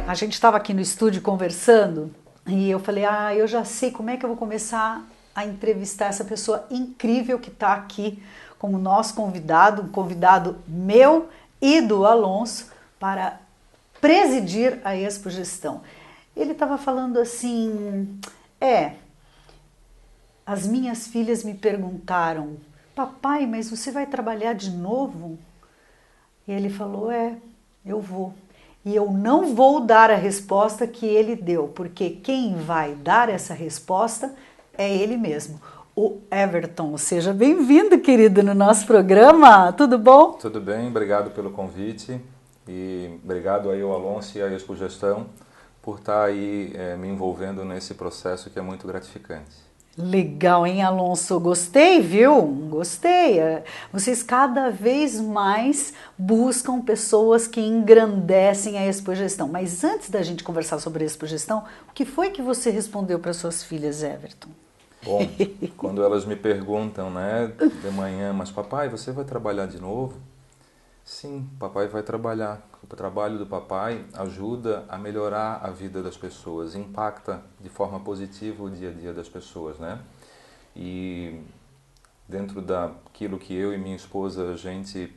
A gente estava aqui no estúdio conversando e eu falei, eu já sei como é que eu vou começar a entrevistar essa pessoa incrível que está aqui como nosso convidado, um convidado meu e do Alonso para presidir a Expo Gestão. Ele estava falando assim, as minhas filhas me perguntaram, papai, mas você vai trabalhar de novo? E ele falou, eu vou. E eu não vou dar a resposta que ele deu, porque quem vai dar essa resposta é ele mesmo. O Everton, seja bem-vindo, querido, no nosso programa. Tudo bom? Tudo bem, obrigado pelo convite e obrigado aí ao Alonso e à Expo Gestão por estar aí me envolvendo nesse processo que é muito gratificante. Legal, hein, Alonso? Gostei, viu? Gostei. Vocês cada vez mais buscam pessoas que engrandecem a Expogestão. Mas antes da gente conversar sobre a Expogestão, o que foi que você respondeu para suas filhas, Everton? Bom, quando elas me perguntam, né, de manhã, mas papai, você vai trabalhar de novo? Sim, papai vai trabalhar. O trabalho do papai ajuda a melhorar a vida das pessoas, impacta de forma positiva o dia a dia das pessoas, né? E dentro daquilo que eu e minha esposa a gente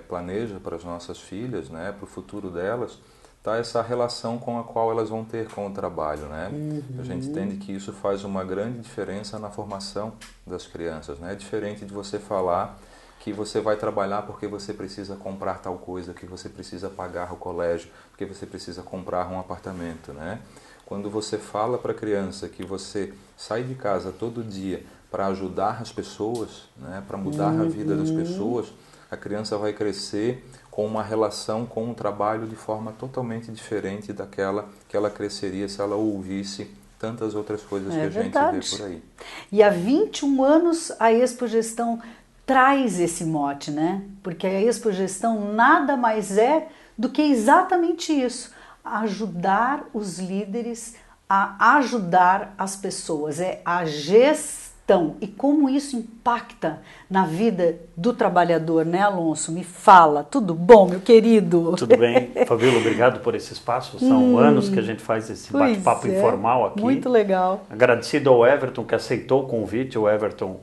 planeja para as nossas filhas, né, para o futuro delas, tá essa relação com a qual elas vão ter com o trabalho, né? A gente entende que isso faz uma grande diferença na formação das crianças, né? É diferente de você falar que você vai trabalhar porque você precisa comprar tal coisa, que você precisa pagar o colégio, porque você precisa comprar um apartamento, né? Quando você fala para a criança que você sai de casa todo dia para ajudar as pessoas, né, para mudar a vida das pessoas, a criança vai crescer com uma relação com o trabalho de forma totalmente diferente daquela que ela cresceria se ela ouvisse tantas outras coisas que a gente vê por aí. E há 21 anos a Expogestão traz esse mote, né? Porque a Expogestão nada mais é do que exatamente isso, ajudar os líderes a ajudar as pessoas, é a gestão. E como isso impacta na vida do trabalhador, né, Alonso? Me fala, tudo bom, meu querido? Tudo bem, Fabíola, obrigado por esse espaço, são anos que a gente faz esse bate-papo informal aqui. Muito legal. Agradecido ao Everton que aceitou o convite, o Everton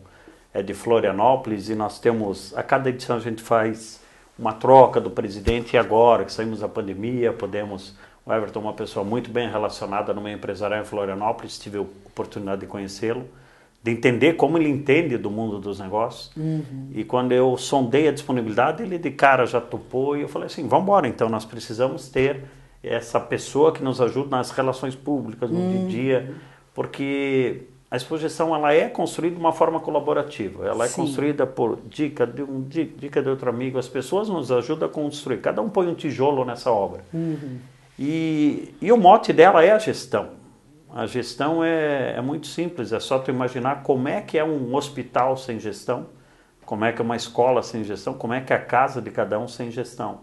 é de Florianópolis e nós temos, a cada edição a gente faz uma troca do presidente e agora que saímos da pandemia, o Everton é uma pessoa muito bem relacionada no meio empresarial em Florianópolis, tive a oportunidade de conhecê-lo, de entender como ele entende do mundo dos negócios e quando eu sondei a disponibilidade, ele de cara já topou e eu falei assim, vamos embora então, nós precisamos ter essa pessoa que nos ajuda nas relações públicas, no dia a dia, porque a Expogestão ela é construída de uma forma colaborativa, ela é construída por dica de outro amigo, as pessoas nos ajudam a construir, cada um põe um tijolo nessa obra. E o mote dela é a gestão. A gestão é muito simples, é só tu imaginar como é que é um hospital sem gestão, como é que é uma escola sem gestão, como é que é a casa de cada um sem gestão.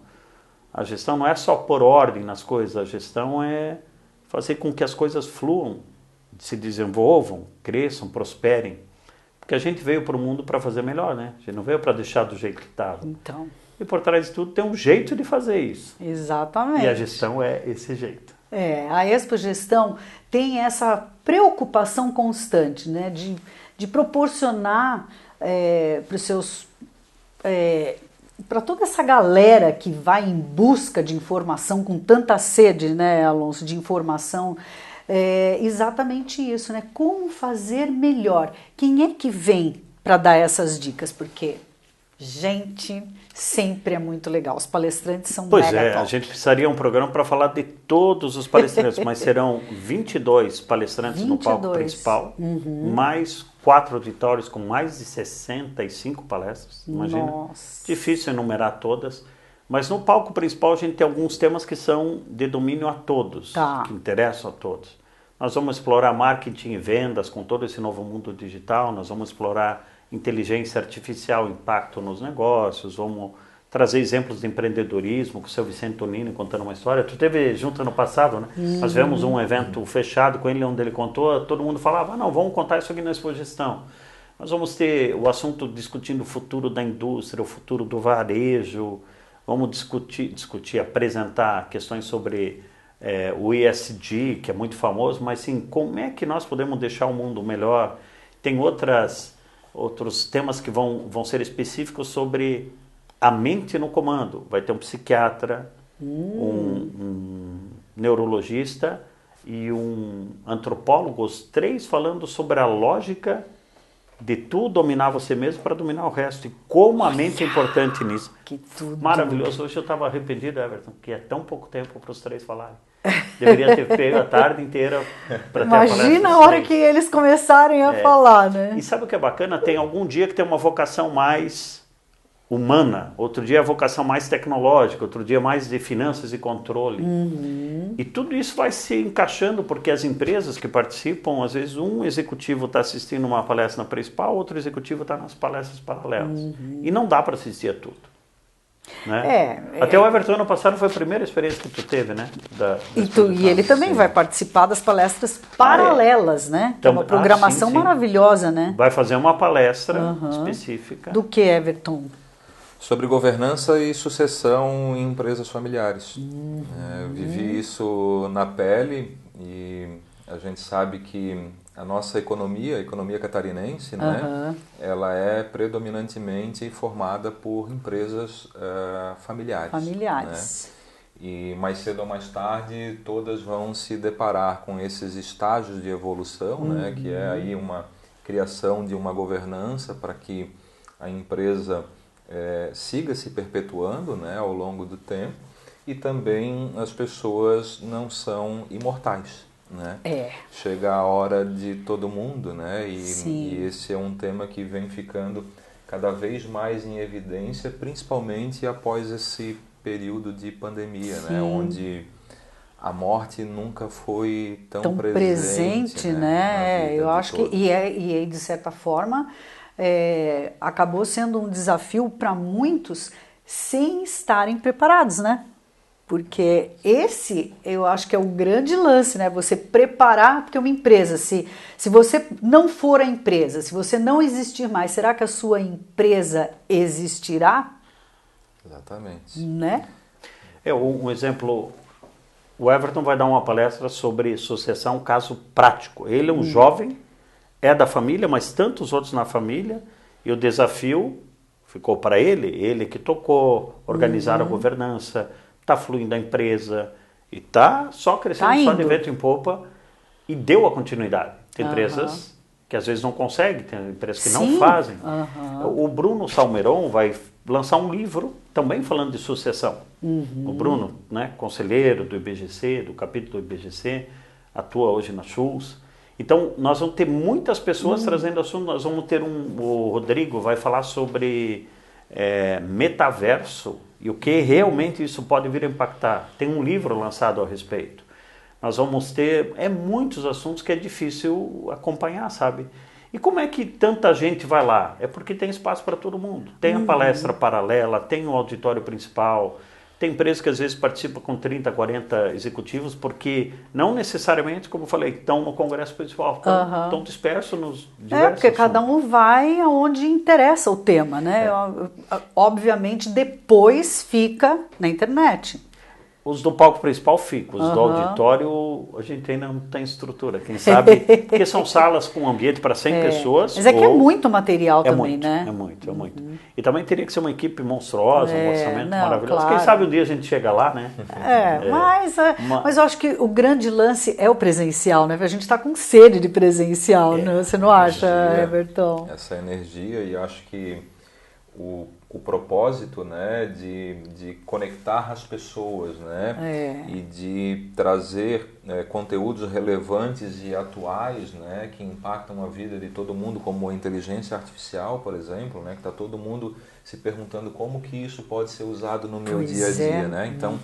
A gestão não é só pôr ordem nas coisas, a gestão é fazer com que as coisas fluam, se desenvolvam, cresçam, prosperem. Porque a gente veio para o mundo para fazer melhor, né? A gente não veio para deixar do jeito que estava. Então. E por trás de tudo tem um jeito de fazer isso. Exatamente. E a gestão é esse jeito. A Expogestão tem essa preocupação constante, né? De proporcionar para os seus... para toda essa galera que vai em busca de informação, com tanta sede, né, Alonso, de informação, exatamente isso, né? Como fazer melhor? Quem é que vem para dar essas dicas? Porque, gente, sempre é muito legal. Os palestrantes são mega top. A gente precisaria um programa para falar de todos os palestrantes, mas serão 22 palestrantes no palco principal, mais 4 auditórios com mais de 65 palestras, imagina. Nossa. Difícil enumerar todas. Mas no palco principal a gente tem alguns temas que são de domínio a todos, que interessam a todos. Nós vamos explorar marketing e vendas com todo esse novo mundo digital, nós vamos explorar inteligência artificial, impacto nos negócios, vamos trazer exemplos de empreendedorismo com o seu Vicente Tonini contando uma história. Tu teve junto ano passado, né? Nós tivemos um evento fechado com ele, onde ele contou, todo mundo falava, não, vamos contar isso aqui na Expogestão. Nós vamos ter o assunto discutindo o futuro da indústria, o futuro do varejo, vamos discutir, apresentar questões sobre o ESG, que é muito famoso, mas sim, como é que nós podemos deixar o mundo melhor? Tem outros temas que vão ser específicos sobre a mente no comando. Vai ter um psiquiatra, um neurologista e um antropólogo, os três falando sobre a lógica de tu dominar você mesmo para dominar o resto. E como a mente é importante nisso. Que tudo. Maravilhoso. Hoje eu estava arrependido, Everton, que é tão pouco tempo para os três falarem. Deveria ter pego a tarde inteira para ter a palestra. Imagina a hora que eles começarem a falar, né? E sabe o que é bacana? Tem algum dia que tem uma vocação mais humana, outro dia a vocação mais tecnológica, outro dia mais de finanças e controle. E tudo isso vai se encaixando porque as empresas que participam, às vezes um executivo está assistindo uma palestra na principal, outro executivo está nas palestras paralelas. E não dá para assistir a tudo. Né? Até o Everton ano passado foi a primeira experiência que tu teve, né? E ele também vai participar das palestras paralelas, né? Que é uma programação sim. maravilhosa, né? Vai fazer uma palestra específica. Do que, Everton? Sobre governança e sucessão em empresas familiares. Eu vivi isso na pele e a gente sabe que a nossa economia, a economia catarinense, né, ela é predominantemente formada por empresas familiares. Familiares. Né? E mais cedo ou mais tarde todas vão se deparar com esses estágios de evolução, né, que é aí uma criação de uma governança para que a empresa siga se perpetuando, né, ao longo do tempo, e também as pessoas não são imortais. Né? Chega a hora de todo mundo, né? E esse é um tema que vem ficando cada vez mais em evidência, principalmente após esse período de pandemia, né? Onde a morte nunca foi tão presente, né? Eu acho que e de certa forma acabou sendo um desafio para muitos sem estarem preparados, né? Porque esse, eu acho que é o grande lance, né? Você preparar, porque uma empresa, se você não for a empresa, se você não existir mais, será que a sua empresa existirá? Exatamente. Né? Um exemplo, o Everton vai dar uma palestra sobre sucessão, caso prático. Ele é um jovem, é da família, mas tantos outros na família, e o desafio ficou para ele que tocou, organizar a governança, está fluindo a empresa e está só crescendo, só de vento em popa, e deu a continuidade. Tem empresas que às vezes não conseguem, tem empresas que não fazem. O Bruno Salmeron vai lançar um livro também falando de sucessão. O Bruno, né, conselheiro do IBGC, do capítulo do IBGC, atua hoje na Schultz. Então, nós vamos ter muitas pessoas trazendo assunto. Nós vamos ter o Rodrigo vai falar sobre metaverso, e o que realmente isso pode vir a impactar. Tem um livro lançado a respeito. Nós vamos ter muitos assuntos que é difícil acompanhar, sabe? E como é que tanta gente vai lá? É porque tem espaço para todo mundo. Tem a palestra paralela, tem o auditório principal, tem empresas que às vezes participam com 30, 40 executivos, porque não necessariamente, como eu falei, estão no congresso principal, estão dispersos nos diversos porque cada um vai aonde interessa o tema, né? Obviamente, depois fica na internet. Os do palco principal ficam, os do auditório a gente ainda não tem estrutura, quem sabe, porque são salas com ambiente para 100 pessoas. Mas é que é muito material também, muito, né? É muito. E também teria que ser uma equipe monstruosa, um orçamento maravilhoso. Claro. Quem sabe um dia a gente chega lá, né? Mas eu acho que o grande lance é o presencial, né? A gente está com sede de presencial, né? Você não acha, Everton? Essa energia, e acho que o propósito, né, de conectar as pessoas, né, e de trazer conteúdos relevantes e atuais, né, que impactam a vida de todo mundo, como a inteligência artificial, por exemplo, né, que está todo mundo se perguntando como que isso pode ser usado no meu dia a dia, né? Então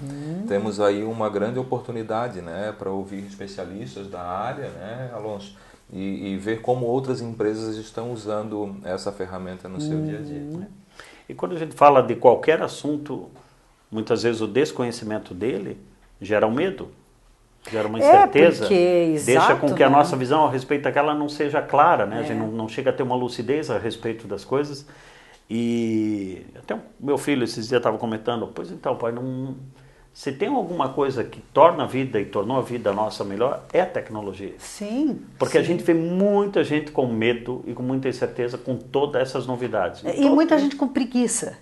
temos aí uma grande oportunidade, né, para ouvir especialistas da área, né, Alonso, e ver como outras empresas estão usando essa ferramenta no seu dia a dia. Né? E quando a gente fala de qualquer assunto, muitas vezes o desconhecimento dele gera um medo, gera uma incerteza, deixa com que a nossa visão a respeito daquela não seja clara, né? A gente não chega a ter uma lucidez a respeito das coisas. E até o meu filho esses dias estava comentando, pois então, pai, Se tem alguma coisa que torna a vida e tornou a vida nossa melhor, é a tecnologia. Sim. Porque sim. a gente vê muita gente com medo e com muita incerteza com todas essas novidades. E muita gente com preguiça.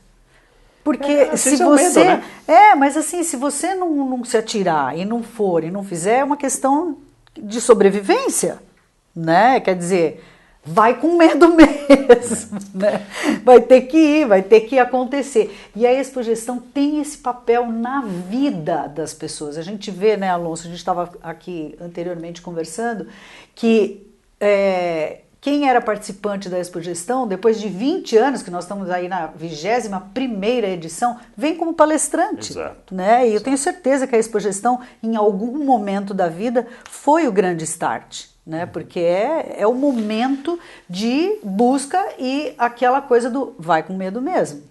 Porque se esse é o você... medo, né? Mas assim, se você não se atirar e não for e não fizer, é uma questão de sobrevivência, né? Quer dizer, vai com medo mesmo, né? Vai ter que ir, vai ter que acontecer. E a expogestão tem esse papel na vida das pessoas. A gente vê, né, Alonso, a gente estava aqui anteriormente conversando, que quem era participante da expogestão, depois de 20 anos, que nós estamos aí na 21ª edição, vem como palestrante. Exato. Né? E eu tenho certeza que a expogestão, em algum momento da vida, foi o grande start. Né? Porque é o momento de busca e aquela coisa do vai com medo mesmo.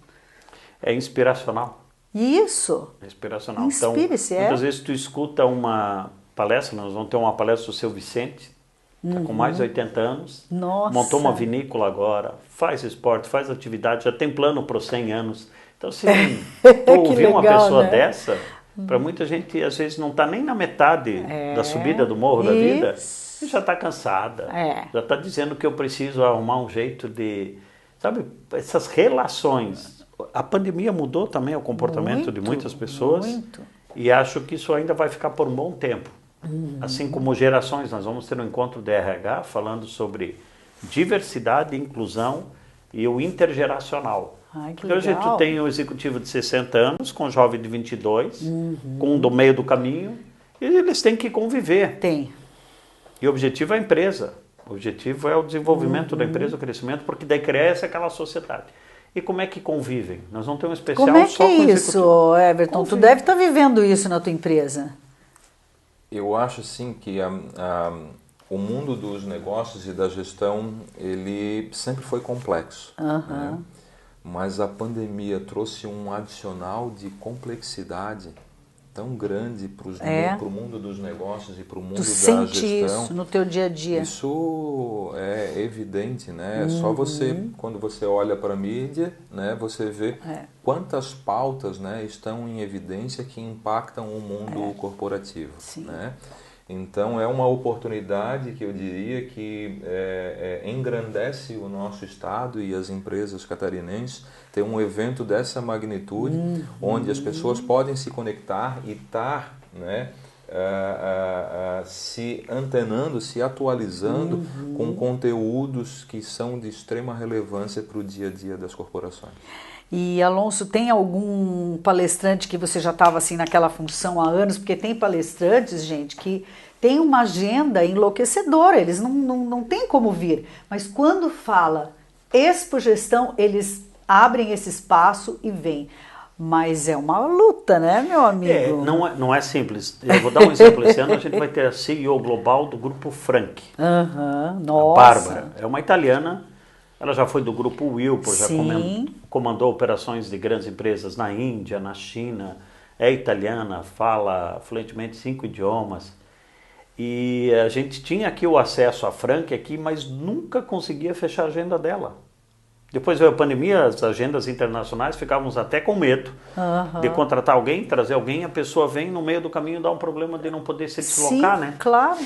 É inspiracional. Isso. É inspiracional. Inspire-se, então, muitas vezes tu escuta uma palestra, nós vamos ter uma palestra do seu Vicente, tá com mais de 80 anos, Nossa. montou uma vinícola agora, faz esporte, faz atividade, já tem plano para os 100 anos. Então, se tu ouvir uma pessoa, né, dessa, para muita gente, às vezes, não está nem na metade da subida do morro da vida, e já está cansada, já está dizendo que eu preciso arrumar um jeito de... Sabe, essas relações. A pandemia mudou também o comportamento de muitas pessoas, e acho que isso ainda vai ficar por um bom tempo. Assim como gerações, nós vamos ter um encontro de RH falando sobre diversidade, inclusão e o intergeracional. Porque hoje tu tem um executivo de 60 anos com um jovem de 22, com um do meio do caminho, e eles têm que conviver. Tem. E o objetivo é a empresa. O objetivo é o desenvolvimento da empresa, o crescimento, porque daí cresce aquela sociedade. E como é que convivem? Nós vamos ter um especial só com executivo. Como é que é isso, Everton? Tu deve estar vivendo isso na tua empresa. Eu acho assim que o mundo dos negócios e da gestão, ele sempre foi complexo. Né? Mas a pandemia trouxe um adicional de complexidade tão grande para o mundo dos negócios e para o mundo da gestão. Tu sente isso no teu dia a dia? Isso é evidente, né? Só você, quando você olha para a mídia, né, você vê quantas pautas, né, estão em evidência que impactam o mundo corporativo. Né? Então é uma oportunidade que eu diria que engrandece o nosso estado e as empresas catarinenses ter um evento dessa magnitude, onde as pessoas podem se conectar e estar, né, se antenando, se atualizando com conteúdos que são de extrema relevância para o dia a dia das corporações. E, Alonso, tem algum palestrante que você já estava assim naquela função há anos? Porque tem palestrantes, gente, que tem uma agenda enlouquecedora, eles não têm como vir. Mas quando fala expogestão, eles abrem esse espaço e vêm. Mas é uma luta, né, meu amigo? Não é simples. Eu vou dar um exemplo. Esse ano a gente vai ter a CEO global do Grupo Frank. Nossa. A Bárbara. É uma italiana. Ela já foi do Grupo Wilpor, já comandou operações de grandes empresas na Índia, na China. É italiana, fala fluentemente 5 idiomas. E a gente tinha aqui o acesso à Frank aqui, mas nunca conseguia fechar a agenda dela. Depois veio a pandemia, as agendas internacionais, ficávamos até com medo de contratar alguém, trazer alguém, a pessoa vem no meio do caminho, dá um problema de não poder se deslocar, né? Claro.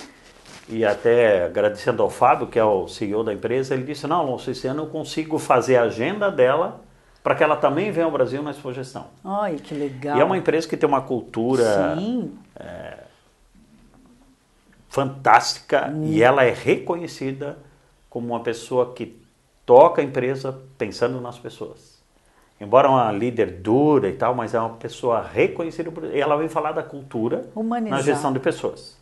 E até agradecendo ao Fábio, que é o CEO da empresa, ele disse, não, Alonso, esse ano eu consigo fazer a agenda dela para que ela também venha ao Brasil na expogestão. Ai, que legal. E é uma empresa que tem uma cultura fantástica e ela é reconhecida como uma pessoa que toca a empresa pensando nas pessoas. Embora uma líder dura e tal, mas é uma pessoa reconhecida. E ela vem falar da cultura na gestão de pessoas.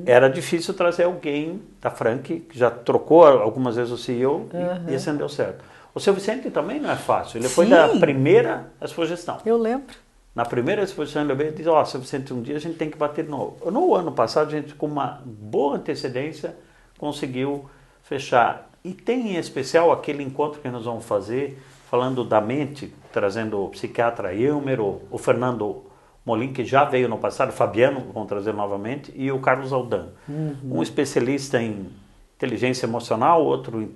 Era difícil trazer alguém da Frank, que já trocou algumas vezes o CEO e esse não deu certo. O seu Vicente também não é fácil. Ele foi da primeira expogestão. Eu lembro. Na primeira exposição ele veio e disse, seu Vicente, um dia a gente tem que bater de novo. No ano passado, a gente com uma boa antecedência conseguiu fechar. E tem em especial aquele encontro que nós vamos fazer, falando da mente, trazendo o psiquiatra Elmer, o Fernando Molin, que já veio no passado, o Fabiano, vamos trazer novamente, e o Carlos Aldan. Um especialista em inteligência emocional, outro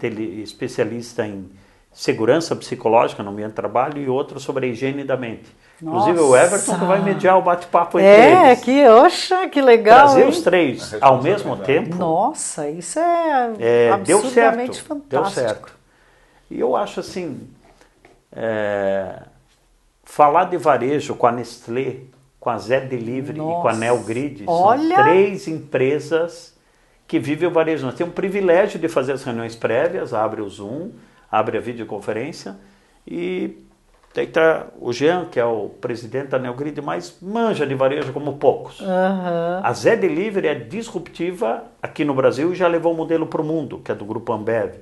especialista em segurança psicológica no ambiente de trabalho e outro sobre a higiene da mente. Inclusive Nossa. o Everton que vai mediar o bate-papo entre eles. Oxa, que legal. Trazer hein? os três ao mesmo tempo. Nossa, isso é absurdamente fantástico. Deu certo. E eu acho assim, falar de varejo com a Nestlé, com a Zé Delivery e com a Neogrid, são 3 empresas que vivem o varejo. Nós temos o privilégio de fazer as reuniões prévias, abre o Zoom, abre a videoconferência e daí está o Jean, que é o presidente da Neogrid, mas manja de varejo como poucos. A Zé Delivery é disruptiva aqui no Brasil e já levou o modelo para o mundo, que é do Grupo Ambev.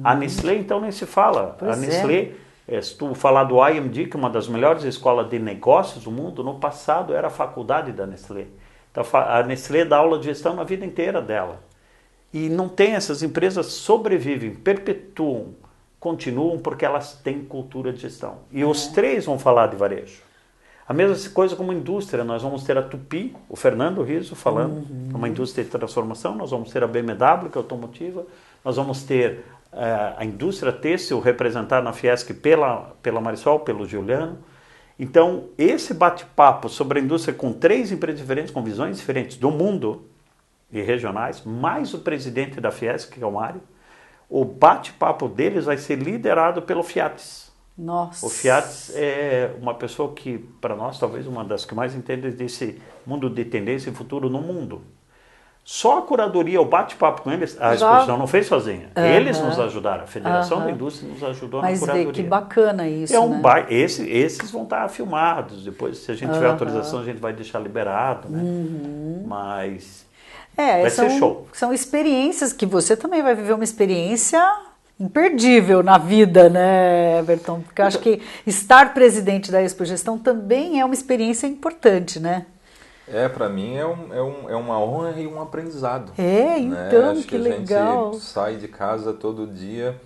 A Nestlé, então, nem se fala. A Nestlé, se tu falar do IMD, que é uma das melhores escolas de negócios do mundo, no passado era a faculdade da Nestlé. Então, a Nestlé dá aula de gestão na vida inteira dela. E não tem, essas empresas sobrevivem, perpetuam, continuam porque elas têm cultura de gestão. E os 3 vão falar de varejo. A mesma coisa como indústria, nós vamos ter a Tupi, o Fernando Rizzo falando, uma indústria de transformação, nós vamos ter a BMW, que é automotiva, nós vamos ter a indústria têxtil representada na Fiesc pela Marisol, pelo Giuliano. Então, esse bate-papo sobre a indústria com 3 empresas diferentes, com visões diferentes do mundo e regionais, mais o presidente da Fiesc, que é o Mário, o bate-papo deles vai ser liderado pelo Fiates. Nossa. O Fiates é uma pessoa que, para nós, talvez uma das que mais entende desse mundo de tendência e futuro no mundo. Só a curadoria, o bate-papo com eles, a exposição não fez sozinha. Eles nos ajudaram, a Federação da Indústria nos ajudou na curadoria. Mas que bacana isso, Esses vão estar filmados, depois se a gente tiver autorização a gente vai deixar liberado, né? Mas... vai ser show. São experiências que você também vai viver uma experiência imperdível na vida, né, Everton? Porque eu acho que estar presidente da Expo Gestão também é uma experiência importante, né? Para mim é uma honra e um aprendizado. Então, acho que A legal. gente sai de casa todo dia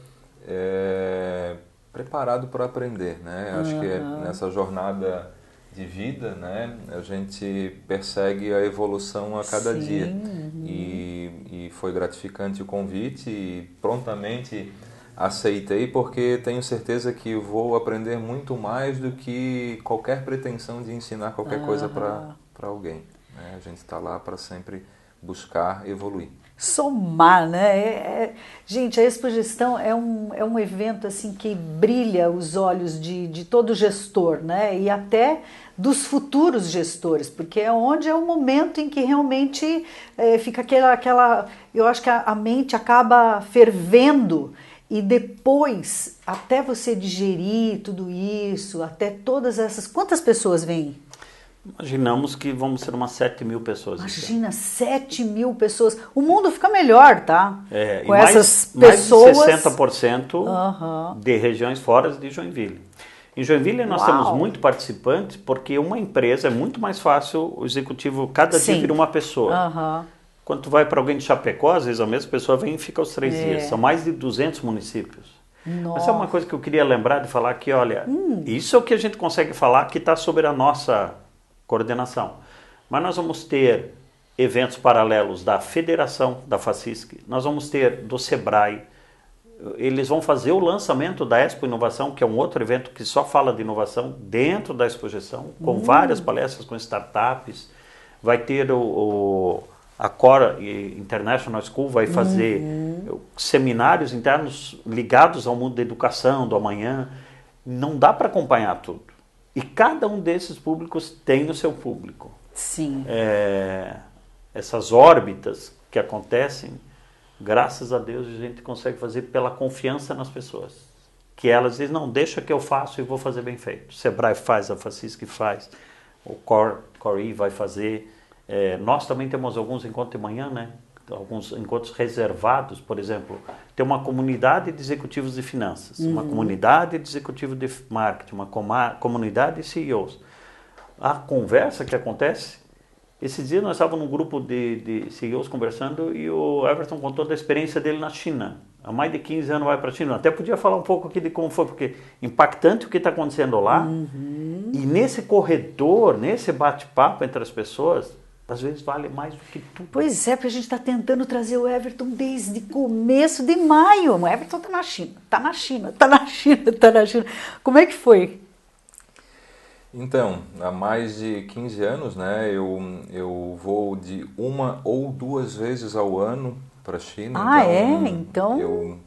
preparado para aprender, né? Acho que nessa jornada de vida, né, a gente persegue a evolução a cada dia. E foi gratificante o convite e prontamente aceitei porque tenho certeza que vou aprender muito mais do que qualquer pretensão de ensinar qualquer coisa para alguém. Né? A gente está lá para sempre buscar evoluir. Somar, né? Gente, a Expo Gestão é um evento assim que brilha os olhos de todo gestor, né? E até dos futuros gestores, porque é onde é o momento em que realmente fica aquela... Eu acho que a mente acaba fervendo e depois, até você digerir tudo isso, até todas essas... Quantas pessoas vêm? Imaginamos que vamos ser umas 7.000 pessoas. Imagina, 7.000 pessoas. O mundo fica melhor, tá? Com essas pessoas... Mais de 60% de regiões fora de Joinville. Em Joinville nós temos muito participantes, porque uma empresa é muito mais fácil, o executivo, cada dia vira uma pessoa. Quando tu vai para alguém de Chapecó, às vezes a mesma pessoa vem e fica os 3 dias. São mais de 200 municípios. Mas é uma coisa que eu queria lembrar de falar que, olha, isso é o que a gente consegue falar que está sobre a nossa coordenação. Mas nós vamos ter eventos paralelos da Federação, da FACISC, nós vamos ter do Sebrae, eles vão fazer o lançamento da Expo Inovação, que é um outro evento que só fala de inovação dentro da Expo Gestão, com várias palestras com startups, vai ter a Core International School, vai fazer seminários internos ligados ao mundo da educação, do amanhã, não dá para acompanhar tudo. E cada um desses públicos tem o seu público. Sim. Essas órbitas que acontecem, graças a Deus a gente consegue fazer pela confiança nas pessoas. Que elas dizem, não, deixa que eu faço e vou fazer bem feito. O Sebrae faz, a FACISC faz, o Core vai fazer. Nós também temos alguns encontros de manhã, né? Alguns encontros reservados, por exemplo, tem uma comunidade de executivos de finanças, uma comunidade de executivos de marketing, uma comunidade de CEOs. A conversa que acontece, esses dias nós estávamos num grupo de CEOs conversando e o Everton contou da experiência dele na China. Há mais de 15 anos vai para a China. Até podia falar um pouco aqui de como foi, porque impactante o que está acontecendo lá. E nesse corredor, nesse bate-papo entre as pessoas, às vezes vale mais do que tudo. Pois é, porque a gente está tentando trazer o Everton desde começo de maio. O Everton está na China, está na China, está na China, está na China. Como é que foi? Então, há mais de 15 anos, né, eu vou de 1 ou 2 vezes ao ano para a China. Ah, então, Então,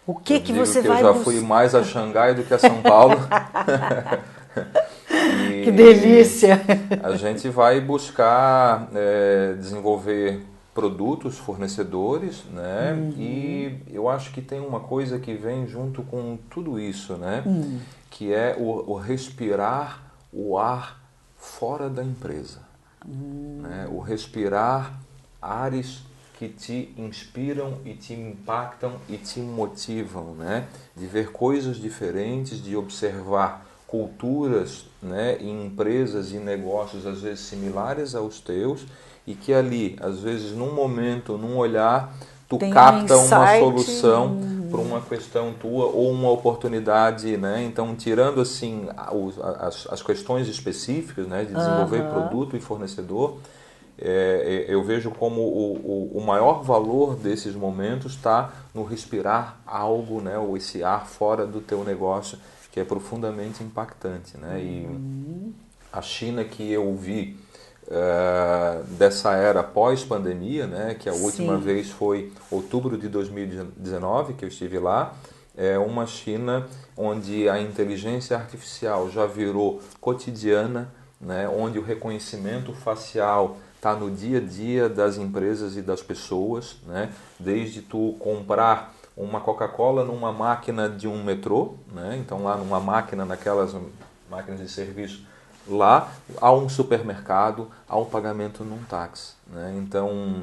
o que eu você digo que vai eu já fui mais a Xangai do que a São Paulo. Que delícia! A gente vai buscar desenvolver produtos, fornecedores, né? E eu acho que tem uma coisa que vem junto com tudo isso, né? Que é o respirar o ar fora da empresa, né? O respirar ares que te inspiram e te impactam e te motivam, né? De ver coisas diferentes, de observar culturas, né, em empresas e negócios às vezes similares aos teus e que ali, às vezes num momento, num olhar, tu Tem um capta uma insight. solução para uma questão tua ou uma oportunidade, né? Então, tirando assim as questões específicas, né, de desenvolver produto e fornecedor, eu vejo como o maior valor desses momentos está no respirar algo, né, ou esse ar fora do teu negócio, que é profundamente impactante, né? E a China que eu vi dessa era pós-pandemia, né, que a última vez foi outubro de 2019 que eu estive lá, é uma China onde a inteligência artificial já virou cotidiana, né, onde o reconhecimento facial está no dia a dia das empresas e das pessoas, né, desde tu comprar uma Coca-Cola numa máquina de um metrô, né, então lá numa máquina, naquelas máquinas de serviço, lá há um supermercado, há um pagamento num táxi, né? Então,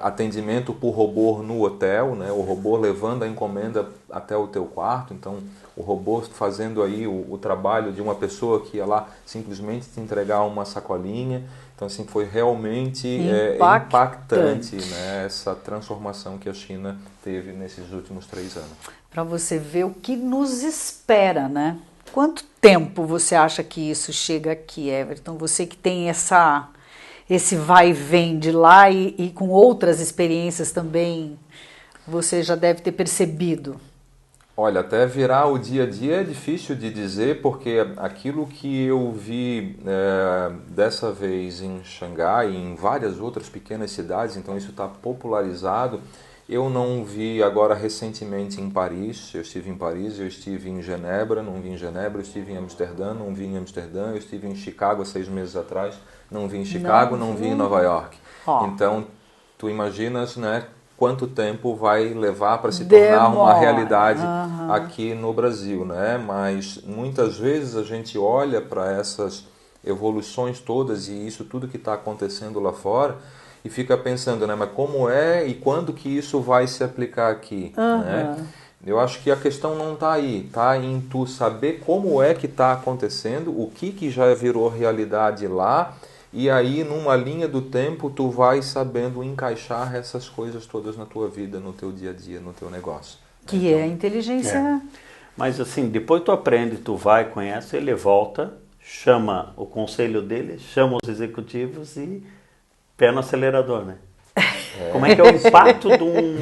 atendimento por robô no hotel, né? O robô levando a encomenda até o teu quarto, então o robô fazendo aí o trabalho de uma pessoa que ia lá simplesmente te entregar uma sacolinha. Então, assim, foi realmente impactante, né? Essa transformação que a China teve nesses últimos 3 anos. Para você ver o que nos espera, né? Quanto tempo você acha que isso chega aqui, Everton? Você que tem esse vai e vem de lá e com outras experiências também, você já deve ter percebido. Olha, até virar o dia a dia é difícil de dizer, porque aquilo que eu vi dessa vez em Xangai e em várias outras pequenas cidades, então isso está popularizado. Eu não vi agora recentemente em Paris, eu estive em Paris, eu estive em Genebra, não vi em Genebra, eu estive em Amsterdã, não vi em Amsterdã, eu estive em Chicago há 6 meses atrás, não vi em Chicago, não vi em Nova York. Então, tu imaginas, né, quanto tempo vai levar para se tornar uma realidade aqui no Brasil, né? Mas muitas vezes a gente olha para essas evoluções todas e isso tudo que está acontecendo lá fora e fica pensando, né, mas como é e quando que isso vai se aplicar aqui, né? Eu acho que a questão não está aí, está em tu saber como é que está acontecendo, o que já virou realidade lá, e aí numa linha do tempo tu vai sabendo encaixar essas coisas todas na tua vida, no teu dia a dia, no teu negócio. Que então, é a inteligência. Mas assim, depois tu aprende, tu vai, conhece, ele volta, chama o conselho dele, chama os executivos e pé no acelerador, né? Como é que é o impacto de um...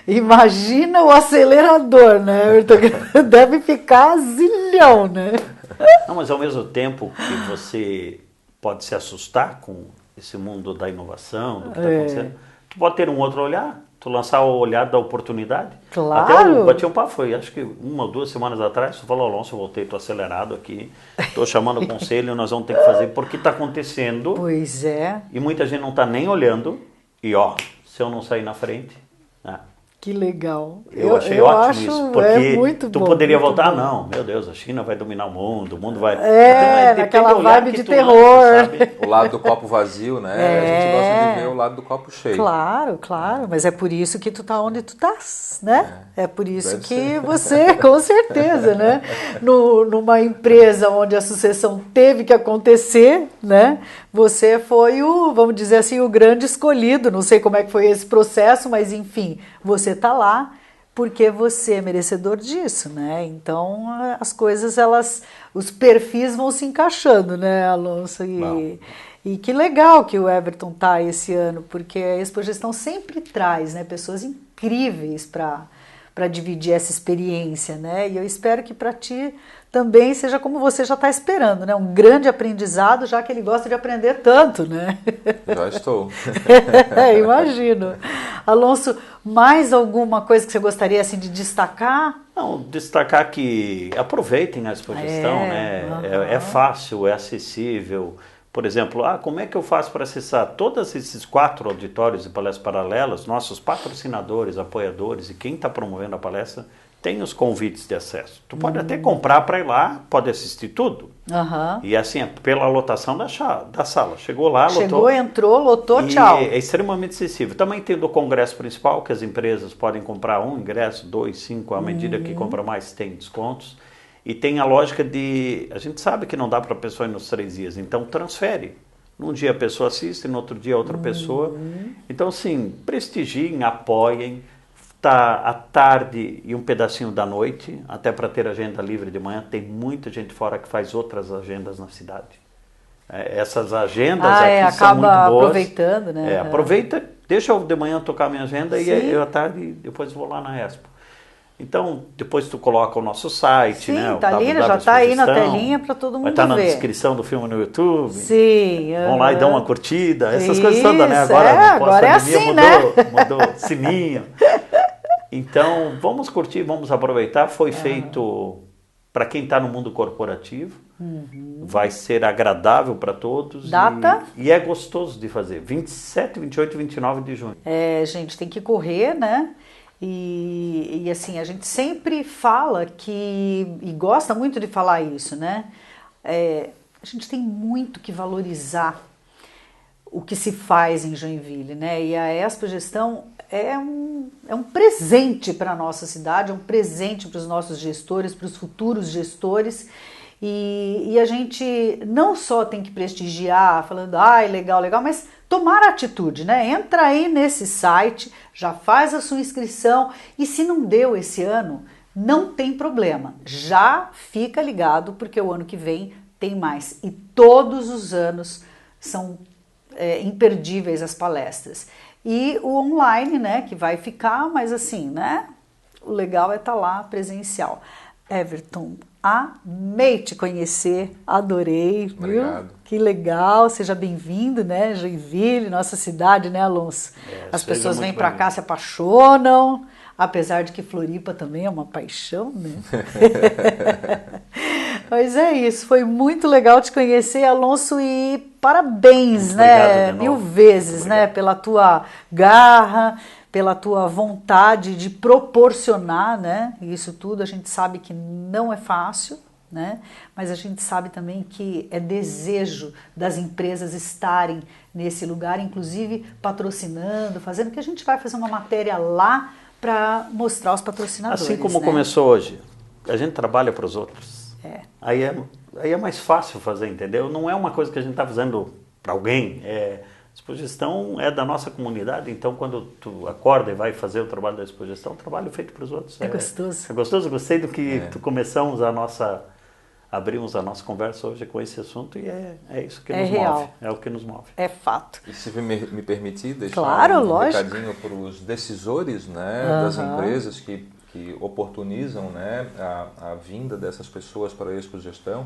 Imagina o acelerador, né? Deve ficar zilhão, né? Não, mas ao mesmo tempo que você pode se assustar com esse mundo da inovação, do que está acontecendo, tu pode ter um outro olhar, tu lançar o olhar da oportunidade. Claro! Até eu bati um papo, foi acho que 1 ou 2 semanas atrás, tu falou, Alonso, eu voltei, estou acelerado aqui, estou chamando o conselho, nós vamos ter que fazer, porque está acontecendo. Pois é. E muita gente não está nem olhando, e ó, se eu não sair na frente... Que legal. Eu achei ótimo isso, porque muito tu bom, poderia muito voltar, bom. não, meu Deus, a China vai dominar o mundo vai... naquela vibe de terror. Lança, o lado do copo vazio, né? A gente gosta de ver o lado do copo cheio. Claro, mas é por isso que tu tá onde tu estás, né? É por isso que você, com certeza, né? Numa empresa onde a sucessão teve que acontecer, né? Você foi vamos dizer assim, o grande escolhido. Não sei como é que foi esse processo, mas enfim, você tá lá porque você é merecedor disso, né? Então as coisas, os perfis vão se encaixando, né, Alonso? E que legal que o Everton tá esse ano, porque a Expogestão sempre traz, né, pessoas incríveis para dividir essa experiência, né? E eu espero que para ti também seja como você já está esperando, né? Um grande aprendizado, já que ele gosta de aprender tanto, né? Já estou. Imagino. Alonso, mais alguma coisa que você gostaria assim de destacar? Não, destacar que aproveitem a Expogestão, né? É fácil, é acessível. Por exemplo, como é que eu faço para acessar todos esses 4 auditórios e palestras paralelas? Nossos patrocinadores, apoiadores e quem está promovendo a palestra tem os convites de acesso. Tu pode até comprar para ir lá, pode assistir tudo. E assim, pela lotação da sala. Chegou lá, lotou. Chegou, entrou, lotou, tchau. É extremamente acessível. Também tem do congresso principal, que as empresas podem comprar 1 ingresso, 2, 5, à medida que compra mais tem descontos. E tem a lógica de... A gente sabe que não dá para a pessoa ir nos 3 dias, então transfere. Num dia a pessoa assiste, no outro dia outra pessoa. Então, assim, prestigiem, apoiem. Tá à tarde e um pedacinho da noite, até para ter agenda livre de manhã. Tem muita gente fora que faz outras agendas na cidade. Essas agendas aqui são muito boas. Acaba aproveitando, né? Aproveita, deixa eu de manhã tocar minha agenda e eu à tarde depois vou lá na Expo. Então, depois tu coloca o nosso site, Sim, né? Tá ali, já está aí na telinha para todo mundo ver. Vai estar na descrição do filme no YouTube. Sim. Vão lá e dão uma curtida. Essas coisas todas, né? Agora é assim, mudou, né? Mudou sininho. Então, vamos curtir, vamos aproveitar. Foi feito para quem está no mundo corporativo. Vai ser agradável para todos. Data? E é gostoso de fazer. 27, 28 e 29 de junho. Gente, tem que correr, né? E assim, a gente sempre fala e gosta muito de falar isso, né? A gente tem muito que valorizar o que se faz em Joinville, né? E a Expogestão é um presente para a nossa cidade, é um presente para os nossos gestores, para os futuros gestores. E a gente não só tem que prestigiar, falando, legal, mas tomar atitude, né? Entra aí nesse site, já faz a sua inscrição e se não deu esse ano, não tem problema. Já fica ligado porque o ano que vem tem mais. E todos os anos são imperdíveis as palestras. E o online, né, que vai ficar, mas assim, né? O legal é estar lá presencial. Everton, amei te conhecer, adorei, viu? Obrigado. Que legal, seja bem-vindo, né, Joinville, nossa cidade, né, Alonso? As pessoas vêm para cá, se apaixonam, apesar de que Floripa também é uma paixão, né? Mas é isso, foi muito legal te conhecer, Alonso, e parabéns, muito né, 1000 vezes, né, pela tua garra, pela tua vontade de proporcionar, né? Isso tudo a gente sabe que não é fácil, né? Mas a gente sabe também que é desejo das empresas estarem nesse lugar, inclusive patrocinando, fazendo, que a gente vai fazer uma matéria lá para mostrar os patrocinadores. Assim como né? começou hoje, a gente trabalha para os outros. Aí é mais fácil fazer, entendeu? Não é uma coisa que a gente está fazendo para alguém, Expogestão é da nossa comunidade, então quando tu acorda e vai fazer o trabalho da Expogestão, é um trabalho feito para os outros. É gostoso. É gostoso, gostei do que abrimos a nossa conversa hoje com esse assunto e é isso que nos move, é o que nos move. É fato. E se me permitir deixar lógico. Recadinho para os decisores, né, das empresas que oportunizam, né, a vinda dessas pessoas para a Expogestão,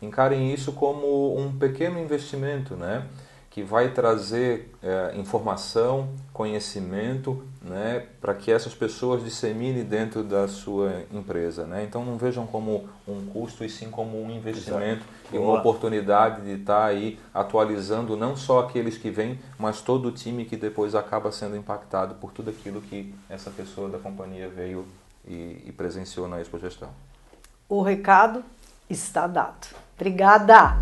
encarem isso como um pequeno investimento, né, que vai trazer informação, conhecimento, né, para que essas pessoas disseminem dentro da sua empresa, né? Então não vejam como um custo e sim como um investimento e uma oportunidade de estar aí atualizando não só aqueles que vêm, mas todo o time que depois acaba sendo impactado por tudo aquilo que essa pessoa da companhia veio e presenciou na Expogestão. O recado está dado. Obrigada!